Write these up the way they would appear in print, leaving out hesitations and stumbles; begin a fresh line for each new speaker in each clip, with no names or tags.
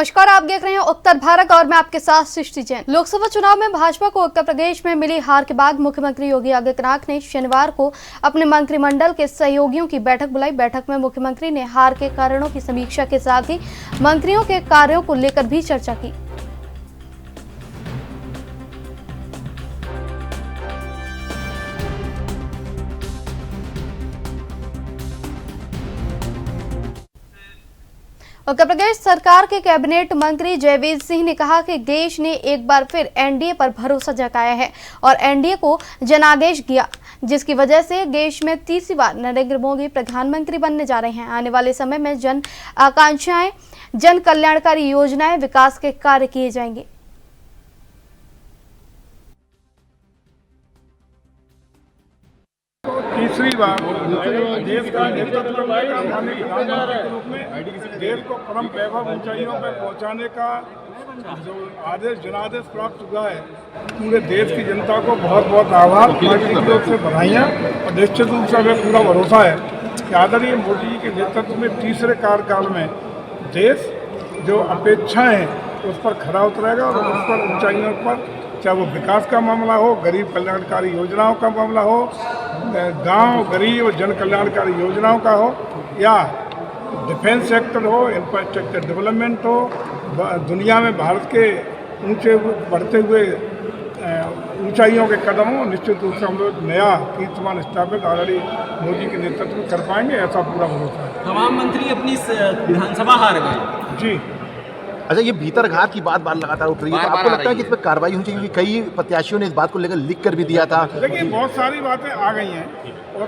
नमस्कार, आप देख रहे हैं उत्तर भारत और मैं आपके साथ सृष्टि जैन। लोकसभा चुनाव में भाजपा को उत्तर प्रदेश में मिली हार के बाद मुख्यमंत्री योगी आदित्यनाथ ने शनिवार को अपने मंत्रिमंडल के सहयोगियों की बैठक बुलाई। बैठक में मुख्यमंत्री ने हार के कारणों की समीक्षा के साथ ही मंत्रियों के कार्यों को लेकर भी चर्चा की। उत्तर प्रदेश सरकार के कैबिनेट मंत्री जयवीर सिंह ने कहा कि देश ने एक बार फिर एनडीए पर भरोसा जताया है और एनडीए को जनादेश दिया, जिसकी वजह से देश में तीसरी बार नरेंद्र मोदी प्रधानमंत्री बनने जा रहे हैं। आने वाले समय में जन आकांक्षाएं, जन कल्याणकारी योजनाएं, विकास के कार्य किए जाएंगे।
तीसरी बार देश का नेतृत्व करेगा माननीय प्रधानमंत्री के रूप में देश को परम वैभव ऊंचाइयों पर पहुंचाने का जो आदेश जनादेश प्राप्त हुआ है, पूरे देश की जनता को बहुत बहुत आभार, पार्टी की ओर से बधाइयाँ और निश्चित रूप से हमें पूरा भरोसा है कि आदरणीय मोदी जी के नेतृत्व में तीसरे कार्यकाल में देश जो अपेक्षाएं हैं उस पर खरा उतरेगा और उस पर ऊंचाइयों पर, चाहे वो विकास का मामला हो, गरीब कल्याणकारी योजनाओं का मामला हो, गांव गरीब और जन कल्याणकारी योजनाओं का हो, या डिफेंस सेक्टर हो, इंफ्रास्ट्रक्चर डेवलपमेंट हो, दुनिया में भारत के ऊंचे बढ़ते हुए ऊंचाइयों के कदम हो, निश्चित रूप से हम लोग नया कीर्तिमान स्थापित आदरणीय मोदी के नेतृत्व में कर पाएंगे, ऐसा पूरा भरोसा है।
तमाम मंत्री अपनी विधानसभा हार गए।
जी,
अच्छा, ये भीतर घात की बात लगातार उठ रही है, तो आपको लगता है कि इस पर कार्रवाई होनी चाहिए? क्योंकि कई प्रत्याशियों ने इस बात को लेकर लिख कर भी दिया था।
देखिए, बहुत सारी बातें आ गई हैं और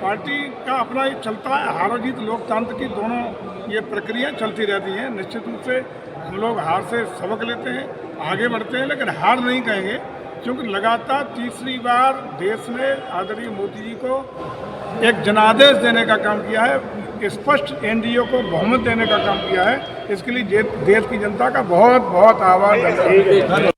पार्टी का अपना ये चलता है, हार और जीत लोकतंत्र की दोनों ये प्रक्रिया चलती रहती हैं। निश्चित रूप से हम लोग हार से सबक लेते हैं, आगे बढ़ते हैं, लेकिन हार नहीं कहेंगे, क्योंकि लगातार तीसरी बार देश ने आदरणीय मोदी जी को एक जनादेश देने का काम किया है, स्पष्ट एनडीए को बहुमत देने का काम किया है। इसके लिए देश की जनता का बहुत बहुत आभार।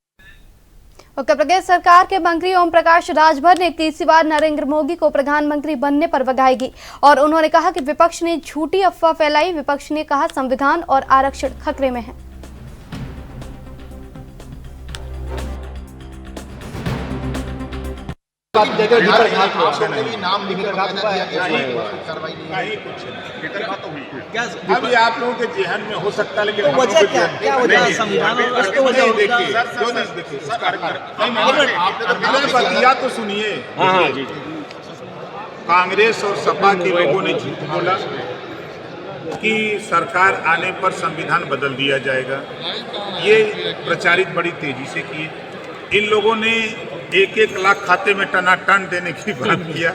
उत्तर प्रदेश सरकार के मंत्री ओम प्रकाश राजभर ने तीसरी बार नरेंद्र मोदी को प्रधानमंत्री बनने पर बधाई दी और उन्होंने कहा कि विपक्ष ने झूठी अफवाह फैलाई। विपक्ष ने कहा संविधान और आरक्षण खतरे में है।
अभी आप लोगों के जहन में हो सकता है, लेकिन
वजह क्या वजह है? संविधान और
आपने तो सुनिए, कांग्रेस और सपा के लोगों ने झूठ बोला कि सरकार आने पर संविधान बदल दिया जाएगा। ये प्रचारित बड़ी तेजी से किए। इन लोगों ने 1-1 लाख खाते में टनाटन देने की बात किया।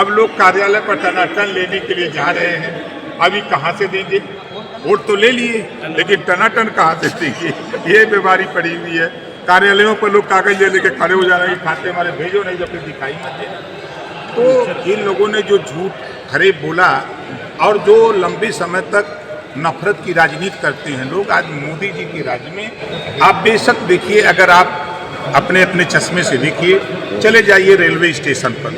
अब लोग कार्यालय पर टनाटन लेने के लिए जा रहे हैं। अभी कहाँ से देंगे? वोट तो ले लिए, लेकिन टनाटन कहाँ से देंगे? ये बीमारी पड़ी हुई है। कार्यालयों पर लोग कागज ले लेके खड़े हो जा रहे हैं, खाते हमारे भेजो, नहीं जब तक दिखाई मत दे। तो इन लोगों ने जो झूठ फरेब बोला और जो लंबे समय तक नफरत की राजनीति करते हैं लोग, आज मोदी जी के राज्य में आप बेशक देखिए, अगर आप अपने अपने चश्मे से देखिए, चले जाइए रेलवे स्टेशन पर,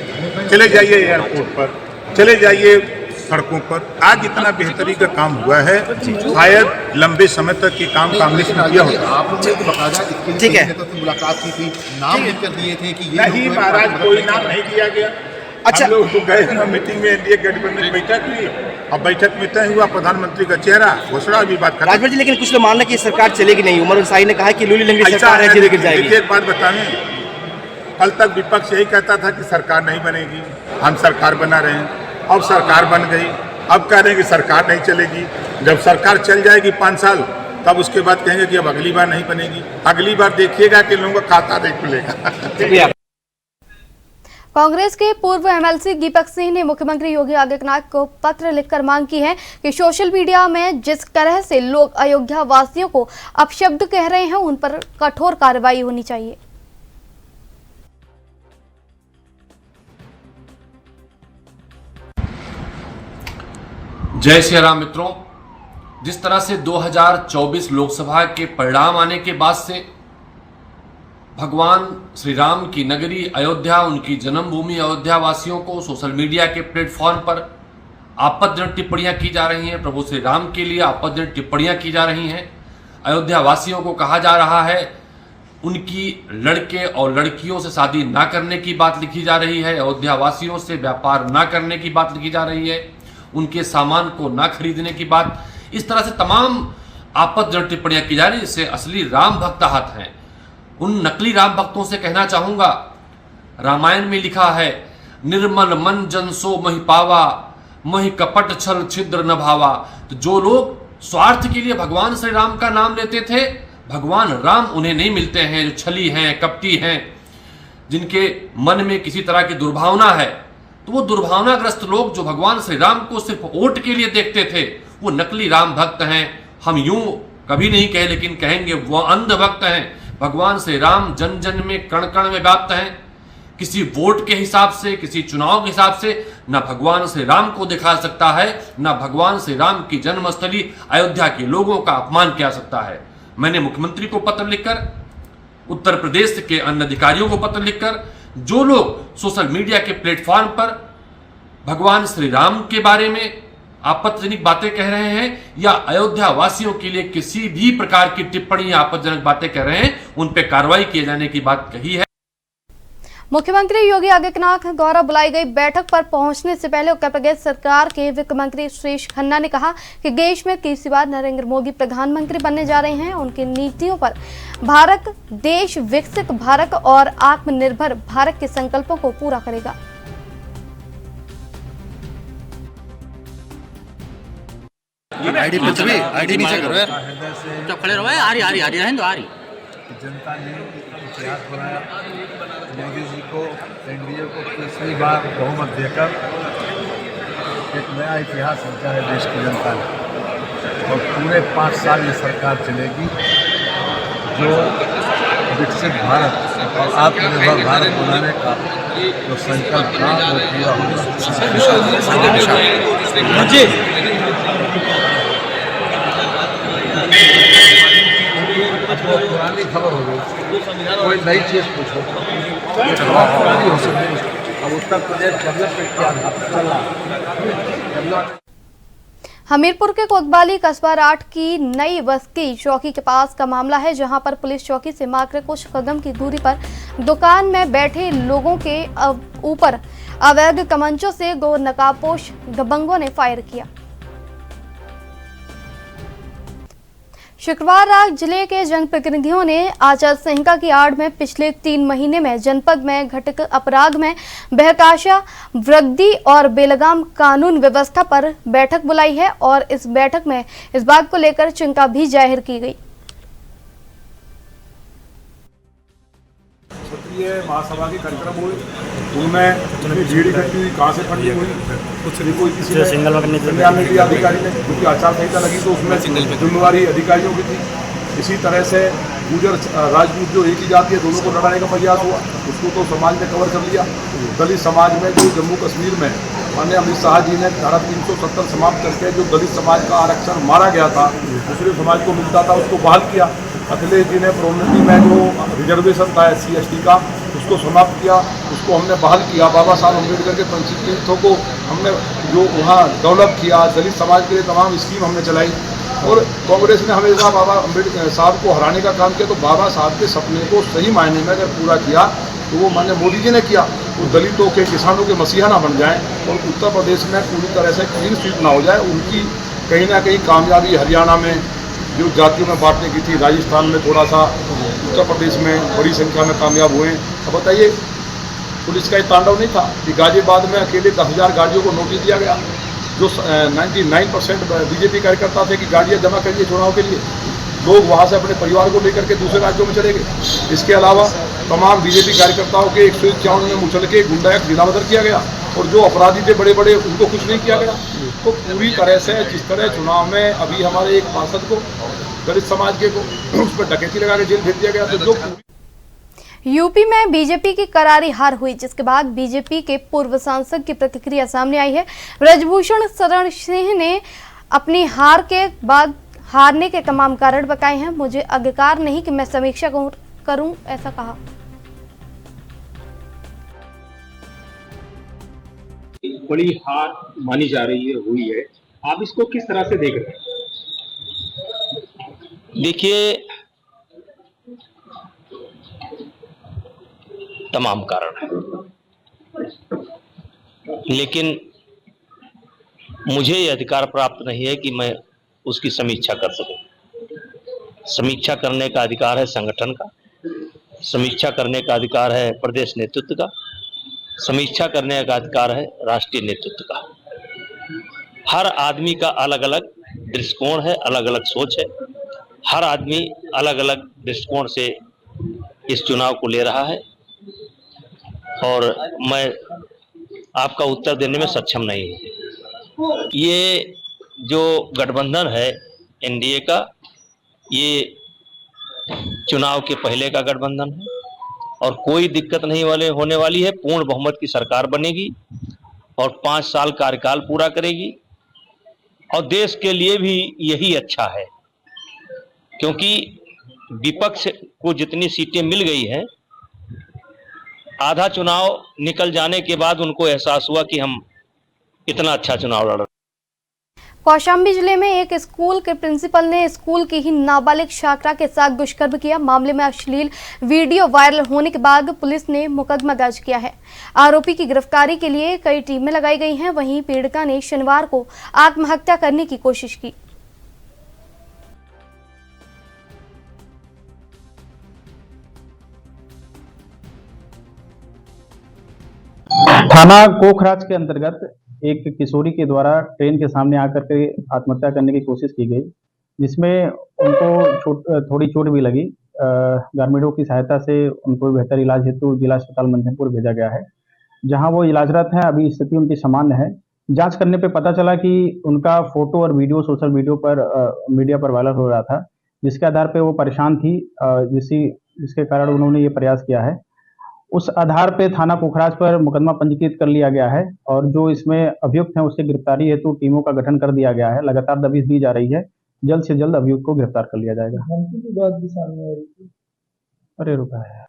चले जाइए एयरपोर्ट पर, चले जाइए सड़कों पर, आज इतना बेहतरी का काम हुआ है, शायद लंबे समय तक ये काम कांग्रेस ने किया होता।
ठीक है,
मुलाकात की थी, नाम लिखकर दिए थे कि नहीं महाराज, कोई नाम नहीं दिया गया।
अच्छा,
हम लोग तो गए मीटिंग में, एनडीए गठबंधन बैठक हुई, अब बैठक में तय हुआ प्रधानमंत्री का चेहरा, घोषणा भी बात कर।
राजभर जी, लेकिन कुछ लोग मान रहे कि सरकार चलेगी नहीं। उमर शाही ने कहा कि लूली लंगड़ी सरकार है, गिर जाएगी।
एक बात बताएं, कल तक विपक्ष यही कहता था कि सरकार नहीं बनेगी, हम सरकार बना रहे हैं। अब सरकार बन गई, अब कह रहे हैं कि सरकार नहीं चलेगी। जब सरकार चल जाएगी 5 साल, तब उसके बाद कहेंगे कि अब अगली बार नहीं बनेगी। अगली बार देखिएगा कि लोगों का खाता नहीं खुलेगा।
कांग्रेस के पूर्व एमएलसी दीपक सिंह ने मुख्यमंत्री योगी आदित्यनाथ को पत्र लिखकर मांग की है कि सोशल मीडिया में जिस तरह से लोग अयोध्या वासियों को अपशब्द कह रहे हैं, उन पर कठोर कार्रवाई होनी चाहिए।
जय श्री राम मित्रों, जिस तरह से 2024 लोकसभा के परिणाम आने के बाद से भगवान श्री राम की नगरी अयोध्या, उनकी जन्मभूमि अयोध्या वासियों को सोशल मीडिया के प्लेटफॉर्म पर आपत्तिजनक टिप्पणियां की जा रही हैं, प्रभु श्री राम के लिए आपत्तिजनक टिप्पणियां की जा रही हैं। अयोध्या वासियों को कहा जा रहा है उनकी लड़के और लड़कियों से शादी ना करने की बात लिखी जा रही है, अयोध्या वासियों से व्यापार ना करने की बात लिखी जा रही है, उनके सामान को ना खरीदने की बात, इस तरह से तमाम आपत्तिजनक टिप्पणियां की जा रही है, जिससे असली राम भक्त आहत हैं। उन नकली राम भक्तों से कहना चाहूंगा, रामायण में लिखा है, निर्मल मन जन सो महि पावा, महि कपट छल छिद्र न भावा। तो जो लोग स्वार्थ के लिए भगवान श्री राम का नाम लेते थे, भगवान राम उन्हें नहीं मिलते हैं। जो छली हैं, कपटी हैं, जिनके मन में किसी तरह की दुर्भावना है, तो वो दुर्भावनाग्रस्त लोग जो भगवान श्री राम को सिर्फ वोट के लिए देखते थे, वो नकली राम भक्त हैं। हम यूं कभी नहीं कहे, लेकिन कहेंगे वो अंध भक्त हैं। भगवान श्री राम जन जन में कण कण में व्याप्त हैं। किसी वोट के हिसाब से, किसी चुनाव के हिसाब से न भगवान श्री राम को दिखा सकता है, न भगवान श्री राम की जन्मस्थली अयोध्या के लोगों का अपमान किया सकता है। मैंने मुख्यमंत्री को पत्र लिखकर, उत्तर प्रदेश के अन्य अधिकारियों को पत्र लिखकर, जो लोग सोशल मीडिया के प्लेटफॉर्म पर भगवान श्री राम के बारे में आपत्तिजनक बातें कह रहे हैं या अयोध्या वासियों के लिए किसी भी प्रकार की टिप्पणी या आपत्तिजनक बातें कह रहे हैं, उन पर कार्रवाई किए जाने की बात कही है।
मुख्यमंत्री योगी आदित्यनाथ द्वारा बुलाई गई बैठक पर पहुंचने से पहले उत्तर प्रदेश सरकार के वित्त मंत्री सुरेश खन्ना ने कहा कि देश में तीसरी बार नरेंद्र मोदी प्रधानमंत्री बनने जा रहे हैं। उनकी नीतियों पर भारत देश विकसित भारत और आत्मनिर्भर भारत के संकल्पों को पूरा करेगा।
आईडी नीचे करो यार,
जब खड़े रहो, आ रही रहने दो, आ रही।
जनता ने इतिहास बनाया, मोदी जी को, एनडीए को तीसरी बार बहुमत देकर एक नया इतिहास रचा है देश की जनता ने। और पूरे 5 साल ये सरकार चलेगी, जो विकसित भारत और आत्मनिर्भर भारत बनाने का जो संकल्प था वो पूरा होगा। पुरानी खबर हो गई, कोई नई चीज पूछो, पुरानी हो सकती। अब उत्तर प्रदेश डेवलपमेंट के आधार पर चल रहा है।
हमीरपुर के कोतवाली कस्बा 8 की नई बस्ती चौकी के पास का मामला है, जहां पर पुलिस चौकी से मात्र कुछ कदम की दूरी पर दुकान में बैठे लोगों के ऊपर अवैध कमंचों से 2 नकाबपोश दबंगों ने फायर किया। शुक्रवार रात जिले के जनप्रतिनिधियों ने आचार संहिता की आड़ में पिछले 3 महीने में जनपद में घटित अपराध में बहकाशा वृद्धि और बेलगाम कानून व्यवस्था पर बैठक बुलाई है और इस बैठक में इस बात को लेकर चिंता भी जाहिर की गई।
क्षेत्रीय महासभा के कार्यक्रम हुए, उनमें भीड़ इकट्ठी हुई, कहाँ से फंडिंग हुई, कुछ भी कोई किसी संज्ञान नहीं लिया अधिकारी ने, क्योंकि आचार संहिता लगी तो उसमें जिम्मेवारी अधिकारियों की थी। इसी तरह से गुजर राजपूत जो एक ही जाति है, दोनों को लड़ाने का प्रयास हुआ, उसको तो समाज ने कवर कर लिया। दलित समाज में जो जम्मू कश्मीर में माननीय अमित शाह जी ने धारा 370 समाप्त करके जो दलित समाज का आरक्षण मारा गया था, दूसरे समाज को मिलता था, उसको बहाल किया। अखिलेश जी ने प्रोन्नति में जो रिजर्वेशन था SC/ST का, उसको समाप्त किया, उसको हमने बहाल किया। बाबा साहब अम्बेडकर के पंचीकृतों को हमने जो वहाँ डेवलप किया, दलित समाज के लिए तमाम स्कीम हमने चलाई। और कांग्रेस ने हमेशा बाबा अम्बेडकर साहब को हराने का काम किया, तो बाबा साहब के सपने को सही मायने में अगर पूरा किया तो वो माननीय मोदी जी ने किया, तो दलितों के, किसानों के मसीहा ना बन जाएं और उत्तर प्रदेश में पूरी तरह से क्लीन स्वीप ना हो जाए। उनकी कहीं ना कहीं कामयाबी हरियाणा में जो जातियों में बांटने की थी, राजस्थान में थोड़ा सा, उत्तर प्रदेश में बड़ी संख्या में कामयाब हुए। अब बताइए, पुलिस का ये तांडव नहीं था कि गाजियाबाद में अकेले 10,000 गाड़ियों को नोटिस दिया गया, जो 99% बीजेपी कार्यकर्ता थे कि गाड़ियाँ जमा करिए चुनाव के लिए। लोग वहाँ से अपने परिवार को लेकर के दूसरे राज्यों में चले गए। इसके अलावा तमाम बीजेपी कार्यकर्ताओं के 151 में मुचल के गुंडा एक्ट जिलाबदर किया गया और जो अपराधी थे बड़े बड़े, उनको कुछ नहीं किया गया। तो पूरी तरह से जिस तरह चुनाव में अभी हमारे एक पार्षद को, दलित समाज के को, उस पर डकैती लगा के जेल भेज दिया गया। तो जो
यूपी में बीजेपी की करारी हार हुई, जिसके बाद बीजेपी के पूर्व सांसद की प्रतिक्रिया सामने आई है। ब्रजभूषण शरण सिंह ने अपनी हार के बाद हारने के तमाम कारण बताए हैं। मुझे अधिकार नहीं कि मैं समीक्षा करूं, ऐसा कहा।
बड़ी हार मानी जा रही है, हुई है, आप इसको किस तरह से देख रहे हैं? देखिए, तमाम कारण है, लेकिन मुझे ये अधिकार प्राप्त नहीं है कि मैं उसकी समीक्षा कर सकूं। समीक्षा करने का अधिकार है संगठन का, समीक्षा करने का अधिकार है प्रदेश नेतृत्व का, समीक्षा करने का अधिकार है राष्ट्रीय नेतृत्व का। हर आदमी का अलग अलग दृष्टिकोण है, अलग अलग सोच है। हर आदमी अलग अलग दृष्टिकोण से इस चुनाव को ले रहा है और मैं आपका उत्तर देने में सक्षम नहीं हूँ। ये जो गठबंधन है एनडीए का, ये चुनाव के पहले का गठबंधन है और कोई दिक्कत नहीं होने वाली है। पूर्ण बहुमत की सरकार बनेगी और 5 साल कार्यकाल पूरा करेगी और देश के लिए भी यही अच्छा है, क्योंकि विपक्ष को जितनी सीटें मिल गई हैं, आधा चुनाव निकल जाने के बाद उनको एहसास हुआ कि हम इतना अच्छा चुनाव लड़ रहे हैं।
कौशाम्बी जिले में एक स्कूल के प्रिंसिपल ने स्कूल की ही नाबालिग छात्रा के साथ दुष्कर्म किया। मामले में अश्लील वीडियो वायरल होने के बाद पुलिस ने मुकदमा दर्ज किया है। आरोपी की गिरफ्तारी के लिए कई टीमें लगाई गई हैं। वहीं पीड़िता ने शनिवार को आत्महत्या करने की कोशिश की।
थाना कोखराज के अंतर्गत एक किशोरी के द्वारा ट्रेन के सामने आकर के आत्महत्या करने की कोशिश की गई, जिसमें उनको थोड़ी चोट भी लगी। ग्रामीणों की सहायता से उनको बेहतर इलाज हेतु जिला अस्पताल मंझनपुर भेजा गया है, जहां वो इलाजरत है। अभी स्थिति उनकी सामान्य है। जांच करने पे पता चला कि उनका फोटो और वीडियो सोशल मीडिया पर मीडिया पर वायरल हो रहा था, जिसके आधार पर वो परेशान थी, जिसके कारण उन्होंने ये प्रयास किया है। उस आधार पे थाना पोखराज पर मुकदमा पंजीकृत कर लिया गया है और जो इसमें अभियुक्त हैं उसकी गिरफ्तारी हेतु टीमों का गठन कर दिया गया है। लगातार दबिश दी जा रही है, जल्द से जल्द अभियुक्त को गिरफ्तार कर लिया जाएगा। बात भी सामने आ रही थी। अरे रुका है।